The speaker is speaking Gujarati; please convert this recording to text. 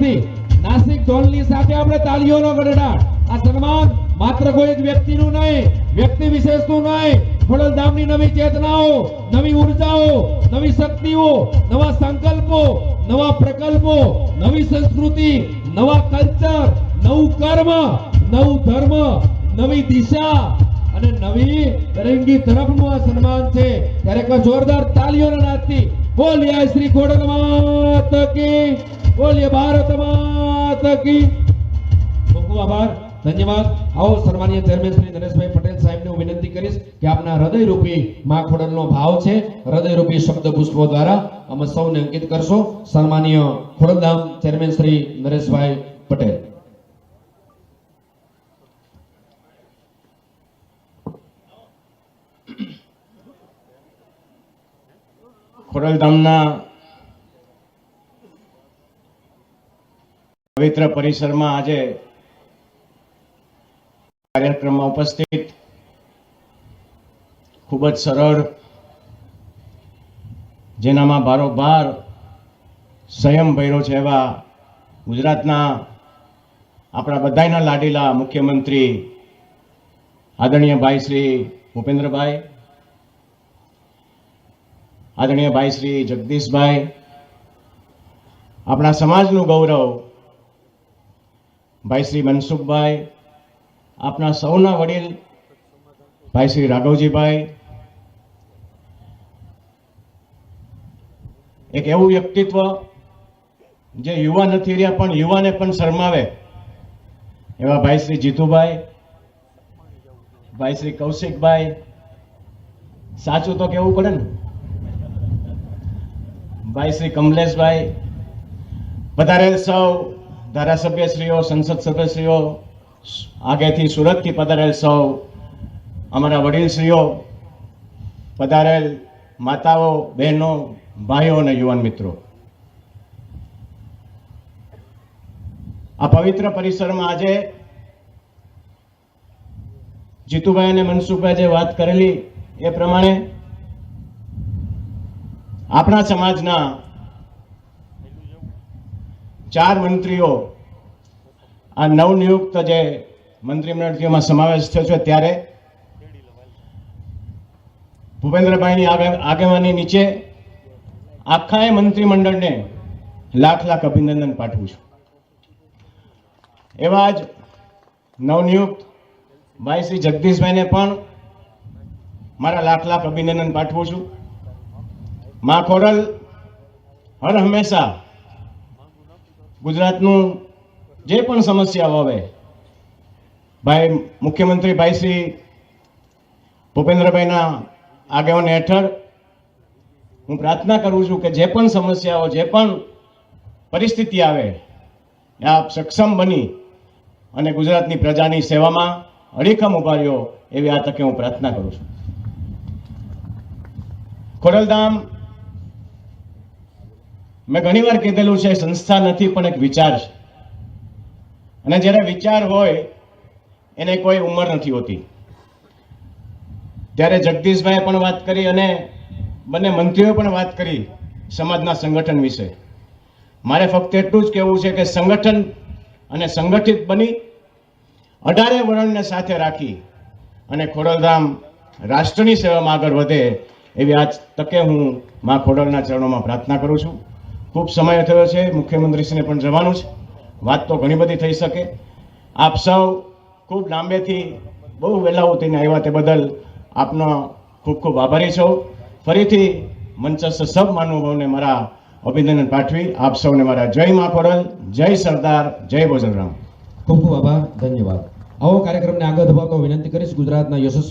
નથી. નાસિક ઢોલની સાથે આપણે તાળીઓનો ગડગડાટ. આ સન્માન માત્ર કોઈ એક વ્યક્તિનું નહીં, વ્યક્તિ વિશેષનું નહીં. ખોડલધામની નવી ચેતનાઓ, નવી ઉર્જાઓ, નવી શક્તિઓ, નવા સંકલ્પો, નવા પ્રકલ્પો, નવી સંસ્કૃતિ, નવા કલ્ચર, નવું કર્મ, નવું ધર્મ, નવી દિશા અને નવી તરંગી તરફનું આ સન્માન છે. ત્યારે એક જોરદાર તાળીઓના નાદથી બોલીએ શ્રી ખોડલ માત કી, બોલીએ ભારત માત કી. ખૂબ ખૂબ આભાર, ધન્યવાદ. આવો સન્માનીય ચેરમેન શ્રી નરેશભાઈ પટેલ સાહેબને હું વિનંતી કરીશ કે આપના હૃદયરૂપી માં ખોડલનો ભાવ છે, હૃદયરૂપી શબ્દ પુષ્પો દ્વારા અમે સૌને અંકિત કરશો. સન્માનીય ખોડલધામ ચેરમેન શ્રી નરેશભાઈ પટેલ. ખોડલધામના પવિત્ર પરિસરમાં આજે કાર્યક્રમમાં ઉપસ્થિત ખૂબ જ સરળ, જેનામાં બારોબાર સંયમ ભર્યો છે એવા ગુજરાતના આપણા બધાના લાડીલા મુખ્યમંત્રી આદરણીય ભાઈ શ્રી ભૂપેન્દ્રભાઈ, આદરણીય ભાઈ શ્રી જગદીશભાઈ, આપણા સમાજનું ગૌરવ ભાઈ શ્રી મનસુખભાઈ, આપણા સૌના વડીલ ભાઈ શ્રી રાઘવજીભાઈ, એક એવું વ્યક્તિત્વ જે યુવા નથી રહ્યા પણ યુવાને પણ શરમાવે એવા ભાઈ શ્રી જીતુભાઈ, ભાઈ શ્રી કૌશિકભાઈ, સાચું તો કહેવું પડે ને, ભાઈ શ્રી કમલેશભાઈ, પધારેલ સૌ ધારાસભ્યશ્રીઓ, સંસદ સભ્યશ્રીઓ, આગેથી સુરતથી પધારેલ સૌ અમારા વડીલશ્રીઓ, પધારેલ માતાઓ, બહેનો, ભાઈઓ અને યુવાન મિત્રો, આ પવિત્ર પરિસરમાં આજે જીતુભાઈ અને મનસુખભાઈ જે વાત કરેલી એ પ્રમાણે આપણા સમાજના 4 મંત્રીઓ આ નવનિયુક્ત જે મંત્રીમંડળમાં સમાવેશ થયો છે ત્યારે ભૂપેન્દ્રભાઈની આગેવાની નીચે આખા મંત્રીમંડળને લાખ લાખ અભિનંદન પાઠવું છું. એવા જ નવનિયુક્ત ભાઈ શ્રી જગદીશભાઈને પણ મારા લાખ લાખ અભિનંદન પાઠવું છું. માં ખોડલ હર હંમેશા ગુજરાતનું જે પણ સમસ્યાઓ આવે, ભાઈ મુખ્યમંત્રી ભાઈ શ્રી ભૂપેન્દ્રભાઈના આગેવાન હેઠળ હું પ્રાર્થના કરું છું કે જે પણ સમસ્યાઓ, જે પણ પરિસ્થિતિ આવે આપ સક્ષમ બની અને ગુજરાતની પ્રજાની સેવામાં અડીખમ ઉભા રહ્યો એવી આ તકે હું પ્રાર્થના કરું છું. ખોડલધામ મેં ઘણી વાર કીધેલું છે, સંસ્થા નથી પણ એક વિચાર છે, અને જ્યારે વિચાર હોય એને કોઈ ઉંમર નથી હોતી. ત્યારે જગદીશભાઈએ પણ વાત કરી અને બંને મંત્રીઓએ પણ વાત કરી સમાજના સંગઠન વિશે. મારે ફક્ત એટલું જ કહેવું છે કે સંગઠન અને સંગઠિત બની 18 વર્ણને સાથે રાખી અને ખોડલધામ રાષ્ટ્રની સેવામાં આગળ વધે એવી આજ તકે હું માં ખોડલના ચરણોમાં પ્રાર્થના કરું છું. ખૂબ સમય થયો છે, મુખ્યમંત્રીશ્રીને પણ જવાનું છે, વાત તો ઘણી બધી થઈ શકે. આપ સૌ ખૂબ લાંબેથી બહુ વહેલા ઉઠીને આવ્યા તે બદલ આપનો ખૂબ ખૂબ આભારી છું. ફરીથી મંચસ્થ સબ મહાનુભાવોને મારા અભિનંદન પાઠવી આપ સૌને મારા જય માં ખોડલ, જય સરદાર, જય ભોજનરામ. ખૂબ ખૂબ આભાર, ધન્યવાદ. આવો કાર્યક્રમને આગળ ધપાવતો વિનંતી કરીશ ગુજરાતના યશસ્વી